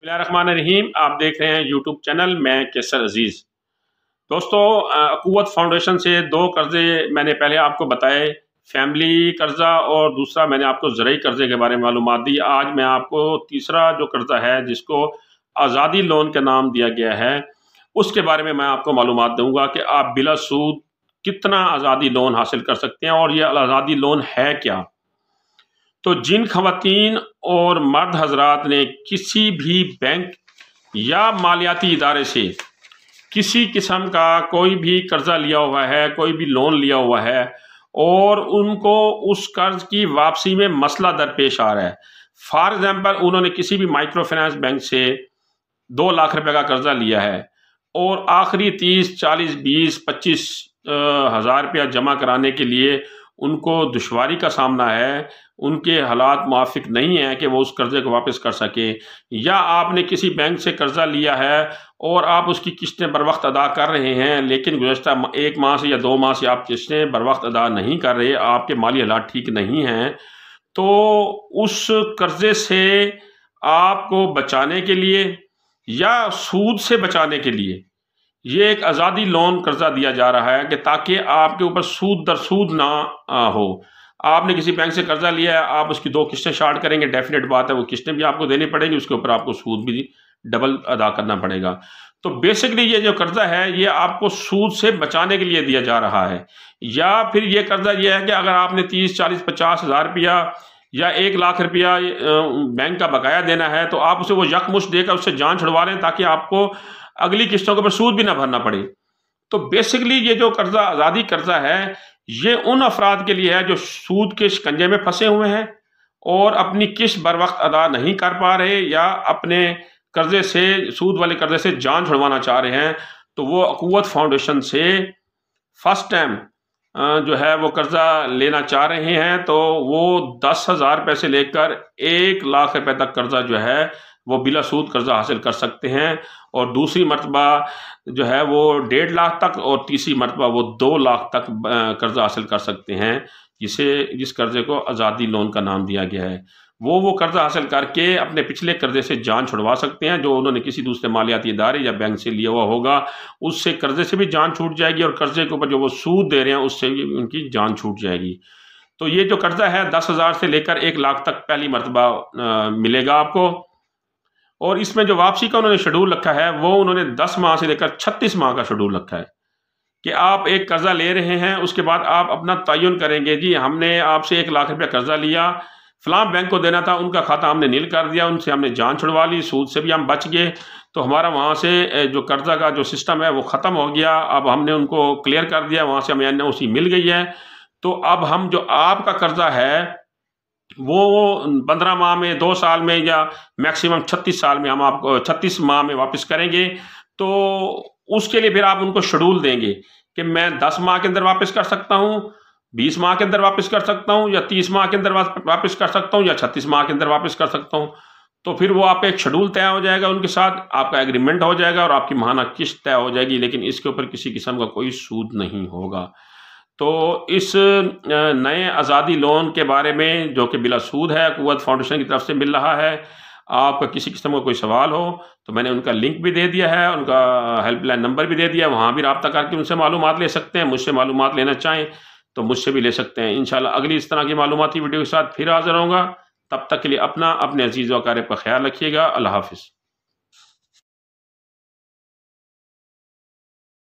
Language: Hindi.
बिस्मिल्लाहिर्रहमानिर्रहीम। आप देख रहे हैं यूट्यूब चैनल मैं केसर अजीज़। दोस्तों, अक़ुव्वत फाउंडेशन से दो कर्ज़े मैंने पहले आपको बताए, फैमिली कर्ज़ा और दूसरा मैंने आपको ज़रई कर्ज़े के बारे में मालूमात दी। आज मैं आपको तीसरा जो कर्ज़ा है जिसको आज़ादी लोन का नाम दिया गया है, उसके बारे में मैं आपको मालूमात दूँगा कि आप बिला सूद कितना आज़ादी लोन हासिल कर सकते हैं और ये आज़ादी लोन है क्या। तो जिन ख़वातीन और मर्द हज़रात ने किसी भी बैंक या मालियाती इदारे से किसी किस्म का कोई भी कर्ज़ा लिया हुआ है, कोई भी लोन लिया हुआ है और उनको उस कर्ज़ की वापसी में मसला दरपेश आ रहा है। फॉर एग्ज़ाम्पल, उन्होंने किसी भी माइक्रो फाइनेंस बैंक से 2 लाख रुपए का कर्ज़ा लिया है और आखिरी 30, 40, 20, 25 हज़ार रुपया जमा कराने के लिए उनको दुश्वारी का सामना है, उनके हालात मुवाफ़िक नहीं हैं कि वो उस कर्ज़े को वापस कर सकें, या आपने किसी बैंक से कर्ज़ा लिया है और आप उसकी किस्तें बर वक्त अदा कर रहे हैं, लेकिन गुज़श्ता 1 माह से या 2 माह से आप किस्तें बर वक्त अदा नहीं कर रहे, आपके माली हालात ठीक नहीं हैं, तो उस कर्ज़े से आपको बचाने के लिए या सूद से बचाने के लिए ये एक आज़ादी लोन कर्ज़ा दिया जा रहा है कि ताकि आपके ऊपर सूद दर सूद ना हो। आपने किसी बैंक से कर्ज़ा लिया है, आप उसकी 2 किस्तें शार्ट करेंगे, डेफिनेट बात है वो किस्तें भी आपको देनी पड़ेंगी, उसके ऊपर आपको सूद भी डबल अदा करना पड़ेगा। तो बेसिकली ये जो कर्ज़ा है ये आपको सूद से बचाने के लिए दिया जा रहा है। या फिर ये कर्ज़ा ये है कि अगर आपने 30, 40, 50 हज़ार रुपया या 1 लाख रुपया बैंक का बकाया देना है, तो आप उसे वो यकमुश्त देकर उससे जान छुड़वा लें ताकि आपको अगली किस्तों के ऊपर सूद भी ना भरना पड़े। तो बेसिकली ये जो कर्ज़ा आज़ादी कर्ज़ा है ये उन अफराद के लिए है जो सूद के शिकंजे में फंसे हुए हैं और अपनी किस्त बर वक्त अदा नहीं कर पा रहे या अपने कर्ज़े से, सूद वाले कर्ज़े से जान छुड़वाना चाह रहे हैं। तो वो अक़ुव्वत फाउंडेशन से फर्स्ट टाइम जो है वो कर्ज़ा लेना चाह रहे हैं, तो वो 10,000 रुपये से लेकर 1 लाख रुपए तक कर्ज़ा जो है वो बिला सूद कर्ज़ा हासिल कर सकते हैं। और दूसरी मरतबा जो है वो 1.5 लाख तक और तीसरी मरतबा वो 2 लाख तक कर्ज़ा हासिल कर सकते हैं, जिस कर्ज़े को आज़ादी लोन का नाम दिया गया है। वो कर्ज़ा हासिल करके अपने पिछले कर्ज़े से जान छुड़वा सकते हैं जो उन्होंने किसी दूसरे मालियाती इदारे या बैंक से लिया हुआ होगा, उससे कर्ज़े से भी जान छूट जाएगी और कर्ज़े के ऊपर जो वो सूद दे रहे हैं उससे भी उनकी जान छूट जाएगी। तो ये जो कर्ज़ा है 10,000 से लेकर 1 लाख तक पहली मरतबा मिलेगा आपको। और इसमें जो वापसी का उन्होंने शेड्यूल रखा है वो उन्होंने 10 माह से लेकर 36 माह का शेड्यूल रखा है कि आप एक कर्ज़ा ले रहे हैं, उसके बाद आप अपना तयन करेंगे, जी हमने आपसे 1 लाख रुपया कर्ज़ा लिया, फ़लाँ बैंक को देना था, उनका खाता हमने नील कर दिया, उनसे हमने जान छुड़वा ली, सूद से भी हम बच गए, तो हमारा वहाँ से जो कर्ज़ा का जो सिस्टम है वो ख़त्म हो गया, अब हमने उनको क्लियर कर दिया, वहाँ से हमें एनओसी मिल गई है। तो अब हम जो आपका कर्ज़ा है वो 15 माह में, 2 साल में या मैक्सिमम 36 साल में हम आपको 36 माह में वापस करेंगे। तो उसके लिए फिर आप उनको शेड्यूल देंगे कि मैं 10 माह के अंदर वापस कर सकता हूँ, 20 माह के अंदर वापस कर सकता हूँ, या 30 माह के अंदर वापस कर सकता हूँ, या 36 माह के अंदर वापस कर सकता हूँ। तो फिर वो आपका एक शेड्यूल तय हो जाएगा, उनके साथ आपका एग्रीमेंट हो जाएगा और आपकी माहाना किस्त तय हो जाएगी, लेकिन इसके ऊपर किसी किस्म का कोई सूद नहीं होगा। तो इस नए आज़ादी लोन के बारे में जो कि बिला सूद है, अक़ुव्वत फाउंडेशन की तरफ से मिल रहा है, आपका किसी किस्म का कोई सवाल हो तो मैंने उनका लिंक भी दे दिया है, उनका हेल्पलाइन नंबर भी दे दिया है, वहाँ भी रब्ता करके उनसे मालूमात ले सकते हैं। मुझसे मालूमात लेना चाहें तो मुझसे भी ले सकते हैं। इंशाल्लाह अगली इस तरह की मालूमाती वीडियो के साथ फिर हाज़िर होऊंगा। तब तक के लिए अपने अज़ीज़ व अक़ारिब का ख्याल रखिएगा। अल्लाह हाफ़िज़।